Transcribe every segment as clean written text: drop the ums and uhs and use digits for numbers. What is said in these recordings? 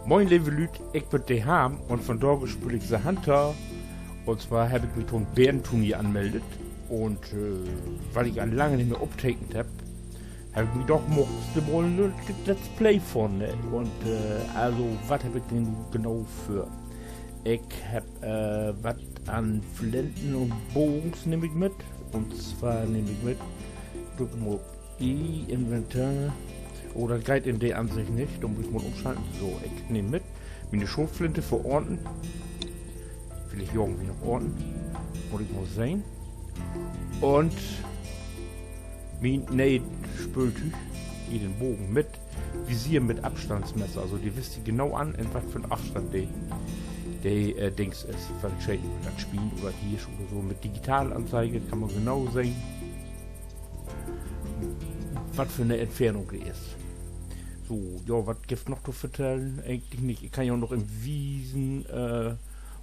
Moin liebe Leute, ich bin der Ham und von da spiele ich The Hunter. Und zwar habe ich mich zum Bärenturnier angemeldet. Und weil ich an lange nicht mehr uptaken habe, habe ich mich doch mal ein Let's Play von. Ne? Und also, was habe ich denn genau für? Ich habe was an Flinten und Bogens nehme ich mit. Und zwar nehme ich mit, drücke mal I, Inventar. Oder geht in der Ansicht nicht, da muss ich mal umschalten. So, ich nehme mit. Meine Schrotflinte für Orten. Will ich irgendwie noch Orten. Muss ich mal sehen. Und mein Spültüch. Hier den Bogen mit. Visier mit Abstandsmesser. Also die wisst ihr genau an, in was für einen Abstand der Dings ist. Weil ich schädlich mit das Spiel oder hier oder so. Mit Digitalanzeige kann man genau sehen, was für eine Entfernung die ist. So, ja, was gibt noch zu vertellen? Eigentlich nicht. Ich kann ja auch noch im Wiesen,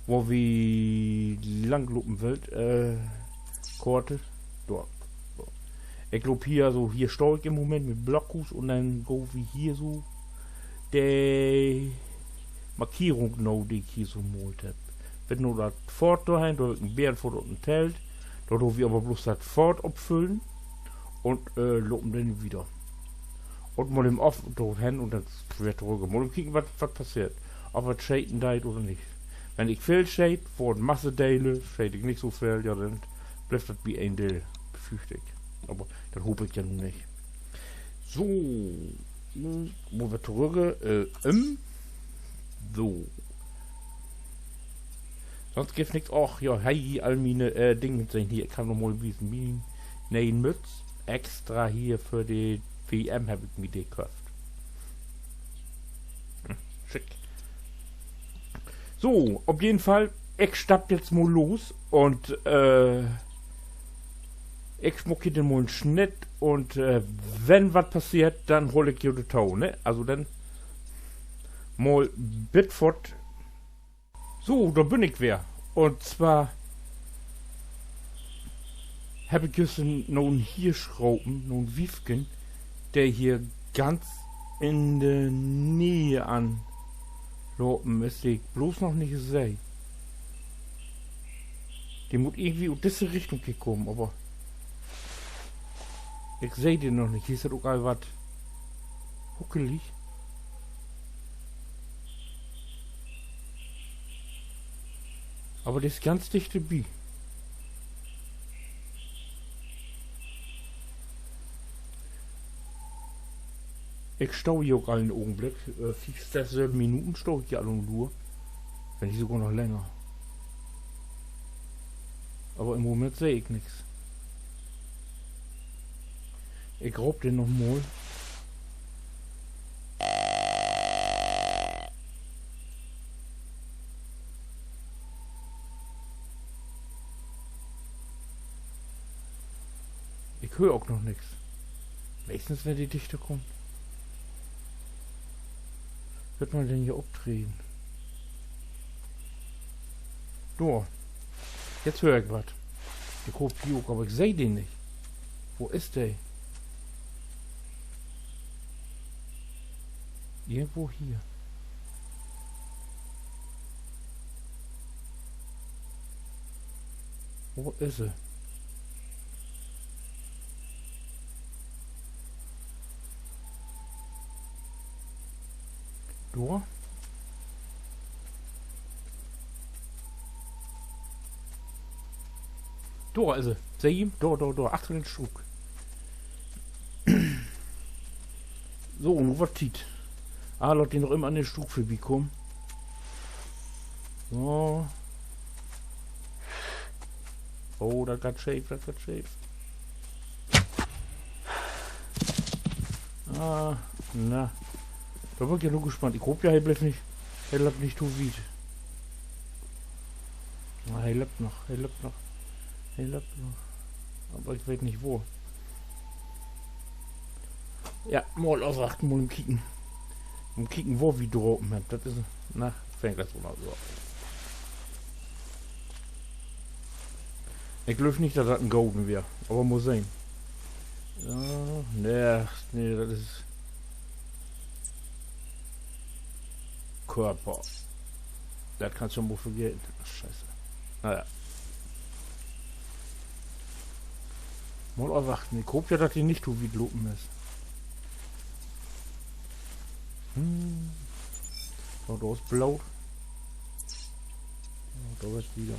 wo wir langlopen will, Korte. Dort. So. Ich glaube hier, so hier stehe ich im Moment mit Blockhus und dann go wie hier so die Markierung noch, die ich hier so gemalt habe. Wenn nur das Fort dahin, da ein Bärenfort und ein Zelt, da do wir aber bloß das Fort abfüllen und lopen dann wieder. Und mal im Off hin und dann wird ruhig. Mal kicken, was passiert. Ob er shaden deit oder nicht. Wenn ich viel shade, vor Masse Dale, shade ich nicht so viel, ja dann bleibt das wie ein Dale, befürchte ich. Aber das hoffe ich ja nun nicht. So, wo wir zurück, so. Sonst gibt's nichts. Ach ja, hey, all meine Dinge sind hier. Ich kann noch mal ein bisschen nein Mütz extra hier für die WM habe ich mir die gekauft. Schick. So, auf jeden Fall, ich stapp jetzt mal los und ich schmucke den mal einen Schnitt und wenn was passiert, dann hole ich dir die Tau, ne? Also dann mal Bitford. So, da bin ich wer. Und zwar habe ich jetzt noch einen Hirschraupen, noch einen Wiefken, der hier ganz in der Nähe an Lopen ist, den ich bloß noch nicht sehe. Der muss irgendwie in diese Richtung gekommen, aber ich sehe den noch nicht. Hier ist auch all was huckelig. Aber das ist ganz dicht dabei. Ich staue hier auch einen Augenblick. 5 Minuten staue ich hier alle nur. Wenn nicht sogar noch länger. Aber im Moment sehe ich nichts. Ich raub den noch mal. Ich höre auch noch nichts. Meistens, wenn die Dichte kommt. Wird man denn hier abdrehen? So. Jetzt höre ich was. Ich hoffe die auch, aber ich sehe den nicht. Wo ist der? Irgendwo hier. Wo ist er? Da? Da ist er. Seh ihm? Da. Achter den Strug. So, und was zieht? Ah, laut den noch immer an den Strug vorbeikommen. So. Oh, das got shape. Ah, na. Da bin ich ja nur gespannt. Ich hoffe ja, er bleibt nicht zu weit. Ah, er lebt noch. Aber ich weiß nicht wo. Ja, mal ausrachten, mal kicken. Kicken, wo wie droppen habt. Das ist, na, fängt das wohl an. So. Ich glaube nicht, dass das ein Golden wäre. Aber muss sein. Ja, nee, das ist... Werkkörper. Das kannst du mal vergessen. Scheiße. Naja. Mal erwarten. Ich hoffe ja, dass die nicht so wie Lupen ist. So, da ist blau. Da ist wieder.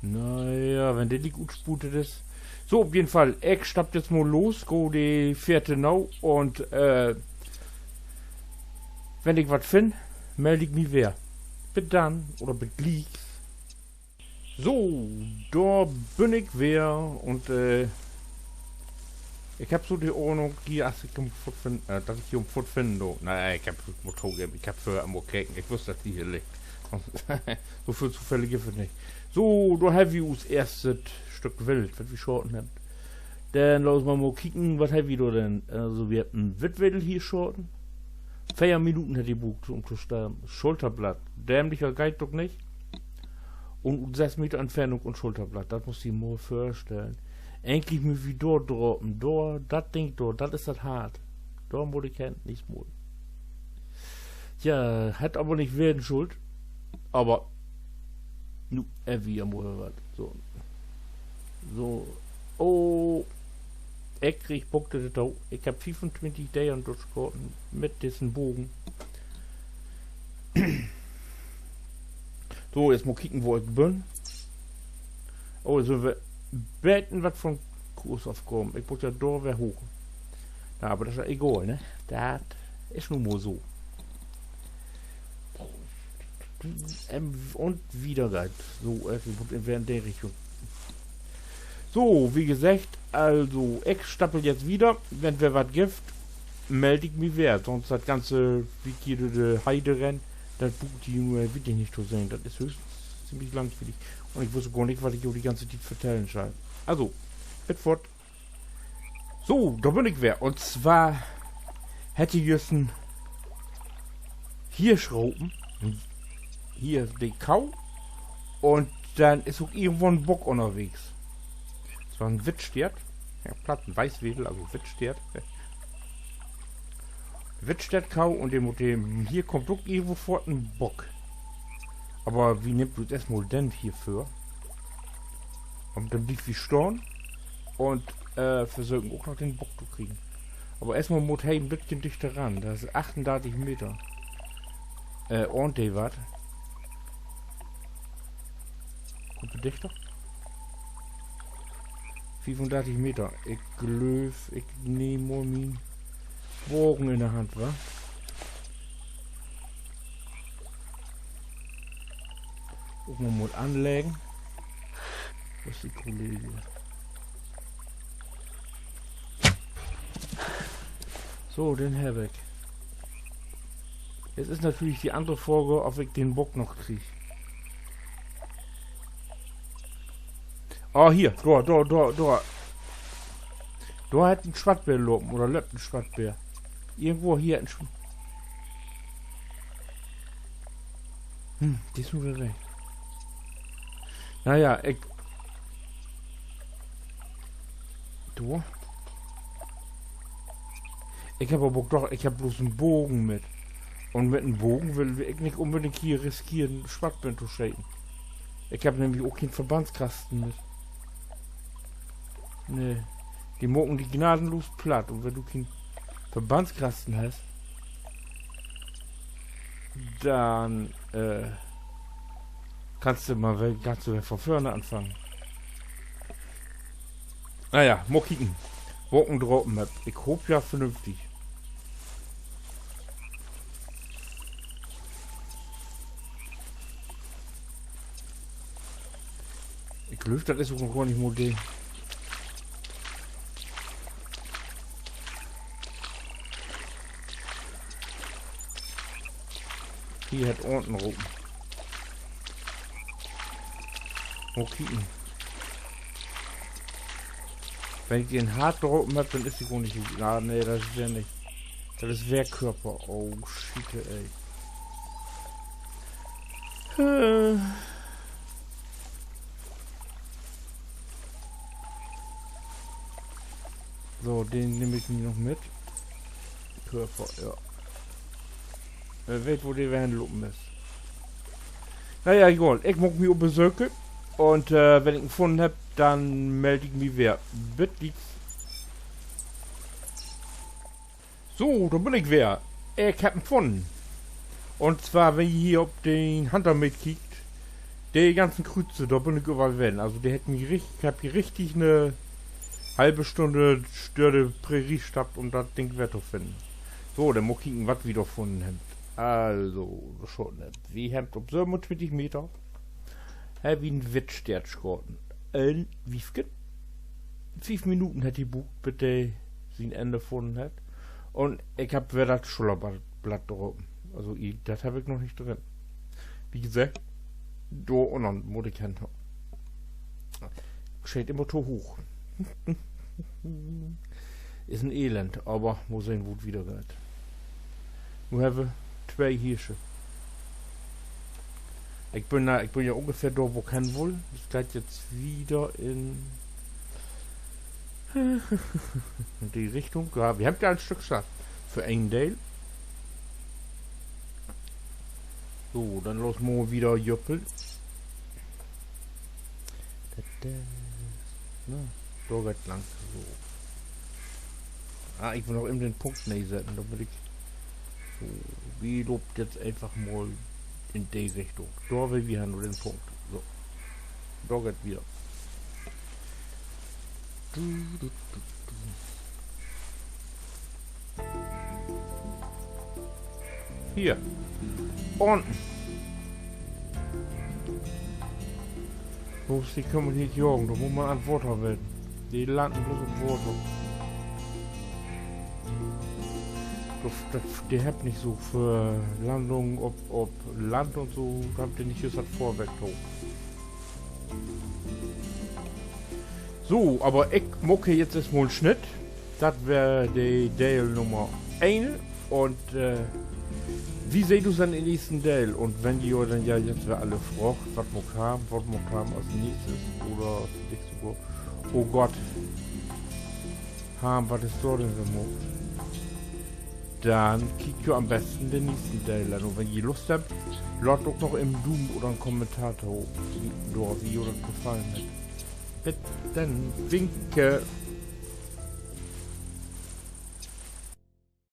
Naja, wenn der nicht gut sputet ist. So, auf jeden Fall. Ich stappt jetzt mal los, go die vierte Nau und wenn ich was finde, melde ich mich wer. Bis dann oder bis gleich. So, da bin ich wer und ich hab so die Ordnung, hier, dass ich hier um Foot finde. Naja, ich hab Motor gegeben, ich hab für am Keken, ich wusste, dass die hier liegt. So viel Zufälle gibt es nicht. So, da haben wir uns erstes Stück Wild, was wir Schorten haben. Dann lass mal kicken, was haben wir da denn? Also, wir haben Wittwedel hier Schorten. 4 Minuten hat die Buch um zu sterben. Schulterblatt. Dämlicher Guide doch nicht. Und 6 Meter Entfernung und Schulterblatt. Das muss ich mir vorstellen. Eigentlich muss ich dort droppen. Dort, das Ding dort, das ist das hart. Da muss ich nicht mehr. Ja, hat aber nicht werden schuld. Aber, nu, wie am was. So. So. Oh. Ich krieg Punkte da. Ich hab 25 Dayen durchgehalten mit diesem Bogen. So, jetzt mal kicken, wo ich bin. Oh, so wir beten was von Kurs aufkommen. Ich muss ja da wer hoch. Na, aber das ist ja egal, ne? Das ist nun mal so. Und wieder geht. So, in der Richtung. So, wie gesagt, also, ich stappel jetzt wieder. Wenn wer was gibt, melde ich mich wer. Sonst das ganze, wie hier die Heide rennt, das bucht die nur, will ich nicht so sehen. Das ist höchstens ziemlich langweilig. Und ich wusste gar nicht, was ich über die ganze Zeit vertellen soll. Also, mit fort. So, da bin ich wer. Und zwar hätte ich jetzt ein Hirschraupen. Hier ist die Kau. Und dann ist auch irgendwo ein Bock unterwegs. Das war ein Wittstert. Ja, Platten, Weißwedel, also Wittstert. Wittstert-Kau und dem hier kommt auch irgendwo fort ein Bock. Aber wie nimmt du das erstmal denn hierfür? Und dann liegt wie Storn und versuchen auch noch den Bock zu kriegen. Aber erstmal muss hey ein bisschen dichter ran. Das ist 38 Meter. Ordentlich was. Kommt du dichter? 35 Meter. Ich glaube, ich nehme meinen Bogen in der Hand, wa? Auch mal anlegen. Was ist die Kollege? So, den Herbeck. Jetzt ist natürlich die andere Frage, ob ich den Bock noch kriege. Oh, hier, da. Da hat ein Schwattbär lopen oder löppt ein Schwattbär. Irgendwo hier ein Schwattbär. Die ist nur weg. Naja, Du? Ich habe aber doch, ich habe bloß einen Bogen mit. Und mit einem Bogen will ich nicht unbedingt hier riskieren, Schwattbär zu shaken. Ich habe nämlich auch keinen Verbandskasten mit. Nee. Die mocken die gnadenlos platt. Und wenn du keinen Verbandskasten hast, dann kannst du mal von vorne anfangen. Naja, mal kicken. Wocken droppen Map. Ich hoffe ja vernünftig. Ich glaube, das ist auch gar nicht Modell. Hier hat unten rum. Okay. Wenn ich den hart droppen habe, dann ist die gar nicht. Ah, nee, das ist ja nicht. Das ist Werkkörper. Oh, shit, ey. So, den nehme ich mir noch mit. Körper, ja. Weet wo die weglopen ist. Naja, egal. Ich muss mich besuchen. Und wenn ich ihn gefunden habe, dann melde ich mich wieder. Bitte. So, da bin ich wieder. Ich hab ihn gefunden. Und zwar, wenn ihr hier auf den Hunter mitkickt, die ganzen Kreuze, da bin ich überall weg. Also der hat mich richtig, ich hab hier richtig eine halbe Stunde störte Prärie statt, um das Ding wieder zu finden. So, dann muss ich gucken, was wieder gefunden habt. Also, schon nicht. Wir haben auf 27 Meter, wie ein Wettstertschkorten. Wie viel? 5 Minuten hat die Buch, bitte sie ein Ende gefunden hat. Und ich hab wieder das Schulterblatt drauf. Also, das habe ich noch nicht drin. Wie gesagt, da unten muss ich hin. Steht immer so hoch. Ist ein Elend, aber muss sehen, wo es wieder geht. Wir haben 2 Hirsche. Ich bin ja ungefähr da, wo kein wohl. Es geht jetzt wieder in die Richtung. Ja, wir haben ja ein Stück geschafft. Für Engdale. So, dann los mal wieder Jöppel. Na, da geht lang. So. Ah, ich will noch eben den Punkt nicht setzen, damit ich so, wie lobt jetzt einfach mal in die Richtung. Da will wir nur den Punkt. So. Da geht wieder. Hier. Unten. Los, die können wir nicht jagen, da muss man an Wasser werden. Die landen bloß im Wasser. Die habt nicht so für Landung, ob Land und so, habt ihr nicht gesagt vorweg hoch. So, aber ich mucke jetzt erstmal einen Schnitt. Das wäre die Dale Nummer 1 und wie seht ihr dann in den nächsten Dale? Und wenn ihr dann ja jetzt wir alle fragt, was wir haben als nächstes oder vielleicht sogar, oh Gott, haben, was ist da denn für Mo? Dann kickt ihr am besten den nächsten Dale an. Und wenn ihr Lust habt, ladet doch noch im Doom oder einen Kommentar hoch, wie euch das gefallen hat. Bitte, dann winke.